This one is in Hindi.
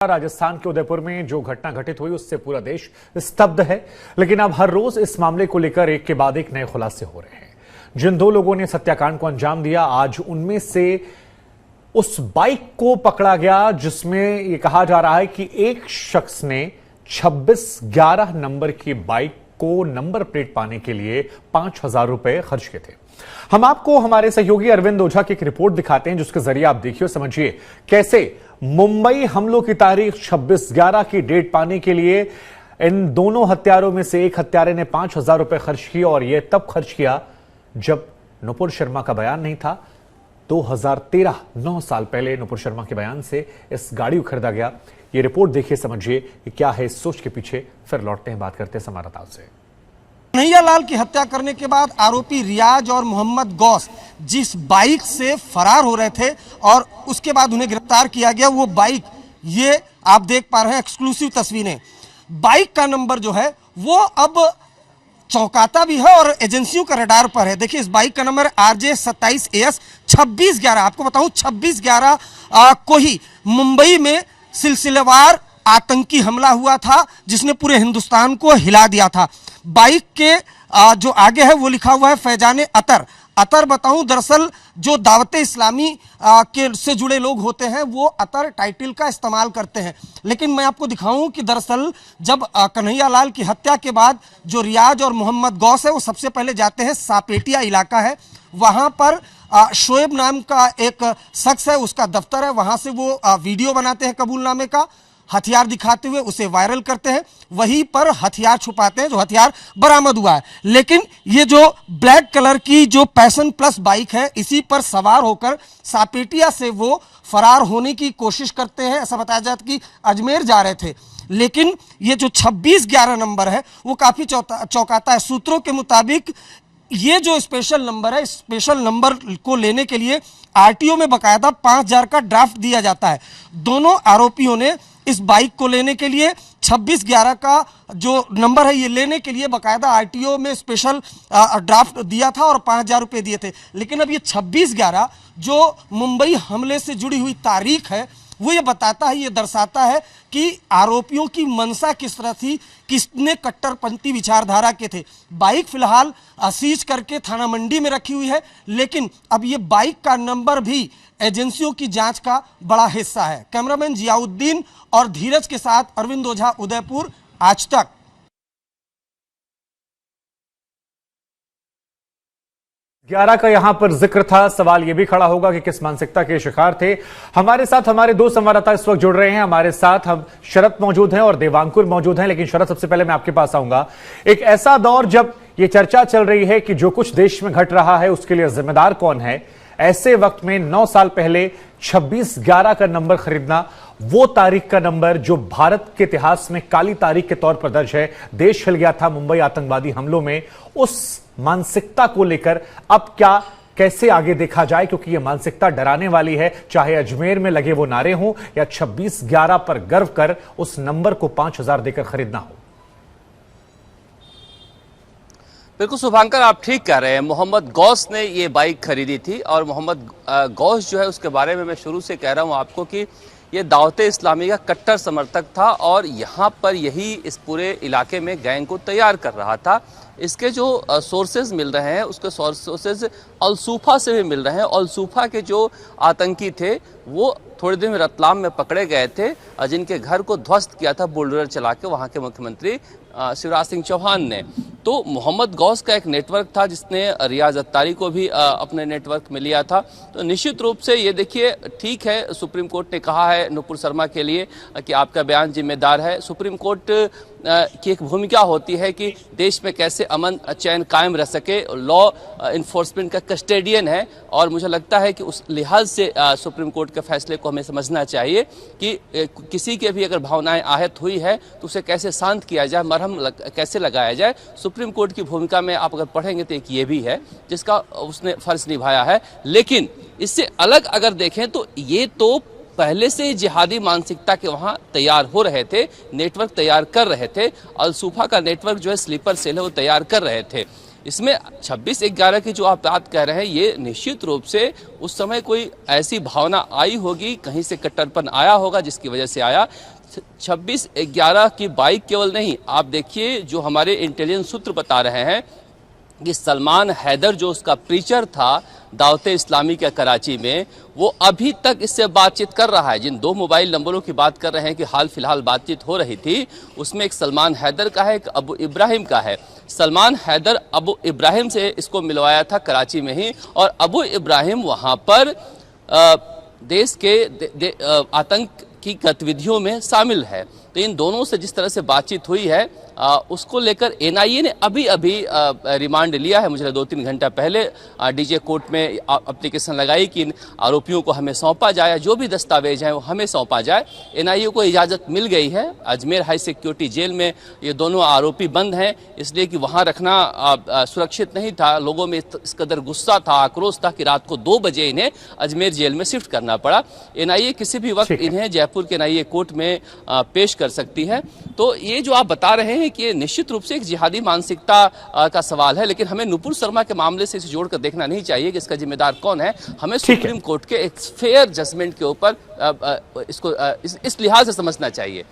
राजस्थान के उदयपुर में जो घटना घटित हुई उससे पूरा देश स्तब्ध है, लेकिन अब हर रोज इस मामले को लेकर एक के बाद एक नए खुलासे हो रहे हैं। जिन दो लोगों ने इस हत्याकांड को अंजाम दिया, आज उनमें से उस बाइक को पकड़ा गया जिसमें यह कहा जा रहा है कि एक शख्स ने 2611 नंबर की बाइक को नंबर प्लेट पाने के लिए 5,000 रुपए खर्च किए थे। हम आपको हमारे सहयोगी अरविंद ओझा की एक रिपोर्ट दिखाते हैं जिसके जरिए आप देखिए और समझिए कैसे मुंबई हमलों की तारीख 26/11 की डेट पाने के लिए इन दोनों हत्यारों में से एक हत्यारे ने 5,000 रुपए खर्च किए, और यह तब खर्च किया जब नुपुर शर्मा का बयान नहीं था। 2013 9 साल पहले नुपुर शर्मा के बयान से इस गाड़ी को खरीदा गया। यह रिपोर्ट देखिए, समझिए कि क्या है इस सोच के पीछे। फिर लौटते हैं, बात करते हैं संवाददाताओं से। कन्हैया लाल की हत्या करने के बाद आरोपी रियाज और मोहम्मद गौस जिस बाइक से फरार हो रहे थे और उसके बाद उन्हें गिरफ्तार किया गया, वो बाइक ये आप देख पा रहे हैं, एक्सक्लूसिव तस्वीरें। बाइक का नंबर जो है वो अब चौंकाता भी है और एजेंसियों का रडार पर है। देखिए, इस बाइक का नंबर RJ 27 AS 2611। आपको बताऊं 2611 को ही मुंबई में सिलसिलेवार आतंकी हमला हुआ था जिसने पूरे हिंदुस्तान को हिला दिया था। बाइक के जो आगे है वो लिखा हुआ है फैजाने अतर। अतर बताऊं, दरअसल जो दावते इस्लामी के से जुड़े लोग होते हैं वो अतर टाइटल का इस्तेमाल करते हैं। लेकिन मैं आपको दिखाऊं कि दरअसल जब कन्हैया लाल की हत्या के बाद जो रियाज और मोहम्मद गौस है वो सबसे पहले जाते हैं, सापेटिया इलाका है, वहां पर शोएब नाम का एक शख्स है, उसका दफ्तर है, वहां से वो वीडियो बनाते हैं कबूलनामे का, हथियार दिखाते हुए उसे वायरल करते हैं, वहीं पर हथियार छुपाते हैं जो हथियार बरामद हुआ है। लेकिन ये जो ब्लैक कलर की जो पैशन प्लस बाइक है, इसी पर सवार होकर सापेटिया से वो फरार होने की कोशिश करते हैं। ऐसा बताया जाता है कि अजमेर जा रहे थे, लेकिन ये जो 2611 नंबर है वो काफी चौंकाता है। सूत्रों के मुताबिक ये जो स्पेशल नंबर है, स्पेशल नंबर को लेने के लिए RTO में बकायदा 5,000 का ड्राफ्ट दिया जाता है। दोनों आरोपियों ने इस बाइक को लेने के लिए 2611 का जो नंबर है ये लेने के लिए बकायदा RTO में स्पेशल ड्राफ्ट दिया था और 5,000 रुपये दिए थे। लेकिन अब ये 2611 जो मुंबई हमले से जुड़ी हुई तारीख है वो ये बताता है, ये दर्शाता है कि आरोपियों की मंशा किस तरह थी, किसने कट्टरपंथी विचारधारा के थे। बाइक फिलहाल सीज करके थाना मंडी में रखी हुई है, लेकिन अब ये बाइक का नंबर भी एजेंसियों की जांच का बड़ा हिस्सा है। कैमरामैन जियाउद्दीन और धीरज के साथ अरविंद ओझा, उदयपुर, आज तक। 11 का यहां पर जिक्र था। सवाल यह भी खड़ा होगा कि किस मानसिकता के शिकार थे। हमारे साथ हमारे दो संवाददाता इस वक्त जुड़ रहे हैं। हमारे साथ हम शरद मौजूद हैं और देवांकुर मौजूद हैं। लेकिन शरद, सबसे पहले मैं आपके पास आऊंगा। एक ऐसा दौर जब यह चर्चा चल रही है कि जो कुछ देश में घट रहा है उसके लिए जिम्मेदार कौन है, ऐसे वक्त में 9 साल पहले 2611 का नंबर खरीदना, वो तारीख का नंबर जो भारत के इतिहास में काली तारीख के तौर पर दर्ज है, देश हिल गया था मुंबई आतंकवादी हमलों में, उस मानसिकता को लेकर अब क्या कैसे आगे देखा जाए, क्योंकि यह मानसिकता डराने वाली है। चाहे अजमेर में लगे वो नारे हों या 2611 पर गर्व कर उस नंबर को 5,000 देकर खरीदना हो। बिल्कुल शुभांकर, आप ठीक कह रहे हैं। मोहम्मद गौस ने ये बाइक खरीदी थी और मोहम्मद गौस जो है उसके बारे में मैं शुरू से कह रहा हूं आपको कि ये दावते इस्लामी का कट्टर समर्थक था और यहाँ पर यही इस पूरे इलाके में गैंग को तैयार कर रहा था। इसके जो सोर्सेज मिल रहे हैं उसके सोर्सेज अलसूफा से भी मिल रहे हैं। अलसूफा के जो आतंकी थे वो थोड़े दिन में रतलाम में पकड़े गए थे, जिनके घर को ध्वस्त किया था बुलडोजर चला के वहाँ के मुख्यमंत्री शिवराज सिंह चौहान ने। तो मोहम्मद गौस का एक नेटवर्क था जिसने रियाज अत्तारी को भी अपने नेटवर्क में लिया था। तो निश्चित रूप से ये देखिए, ठीक है, सुप्रीम कोर्ट ने कहा है नुपुर शर्मा के लिए कि आपका बयान जिम्मेदार है। सुप्रीम कोर्ट की एक भूमिका होती है कि देश में कैसे अमन चैन कायम रह सके, लॉ इन्फोर्समेंट का कस्टेडियन है, और मुझे लगता है कि उस लिहाज से सुप्रीम कोर्ट के फैसले को हमें समझना चाहिए कि किसी के भी अगर भावनाएं आहत हुई है तो उसे कैसे शांत किया जाए, मरहम कैसे लगाया जाए। सुप्रीम कोर्ट की भूमिका में आप अगर पढ़ेंगे तो एक ये भी है जिसका उसने फर्ज निभाया है। लेकिन इससे अलग अगर देखें तो ये तो पहले से जिहादी मानसिकता के वहां तैयार हो रहे थे, नेटवर्क तैयार कर रहे थे। अलसूफा का नेटवर्क जो है स्लीपर सेल है वो तैयार कर रहे थे। इसमें 26/11 की जो आप बात कह रहे हैं, ये निश्चित रूप से उस समय कोई ऐसी भावना आई होगी, कहीं से कट्टरपन आया होगा जिसकी वजह से आया। 26/11 की बाइक केवल नहीं, आप देखिए जो हमारे इंटेलिजेंस सूत्र बता रहे हैं कि सलमान हैदर जो उसका प्रीचर था दावते इस्लामी के कराची में, वो अभी तक इससे बातचीत कर रहा है। जिन 2 मोबाइल नंबरों की बात कर रहे हैं कि हाल फिलहाल बातचीत हो रही थी, उसमें एक सलमान हैदर का है, एक अबू इब्राहिम का है। सलमान हैदर अबू इब्राहिम से इसको मिलवाया था कराची में ही, और अबू इब्राहिम वहाँ पर देश के आतंक की गतिविधियों में शामिल है। तो इन दोनों से जिस तरह से बातचीत हुई है, उसको लेकर एनआईए ने अभी रिमांड लिया है। मुझे 2-3 घंटा पहले डीजे कोर्ट में एप्लीकेशन लगाई कि इन आरोपियों को हमें सौंपा जाए, जो भी दस्तावेज हैं वो हमें सौंपा जाए। एनआईए को इजाज़त मिल गई है। अजमेर हाई सिक्योरिटी जेल में ये दोनों आरोपी बंद हैं, इसलिए कि वहाँ रखना सुरक्षित नहीं था। लोगों में इस कदर गुस्सा था, आक्रोश था कि रात को 2 बजे इन्हें अजमेर जेल में शिफ्ट करना पड़ा। एनआईए किसी भी वक्त इन्हें जयपुर के एनआईए कोर्ट में पेश कर सकती है। तो ये जो आप बता रहे हैं कि ये निश्चित रूप से एक जिहादी मानसिकता का सवाल है, लेकिन हमें नुपुर शर्मा के मामले से इसे जोड़कर देखना नहीं चाहिए कि इसका जिम्मेदार कौन है। हमें सुप्रीम कोर्ट के एक फेयर जजमेंट के ऊपर इसको इस लिहाज से समझना चाहिए।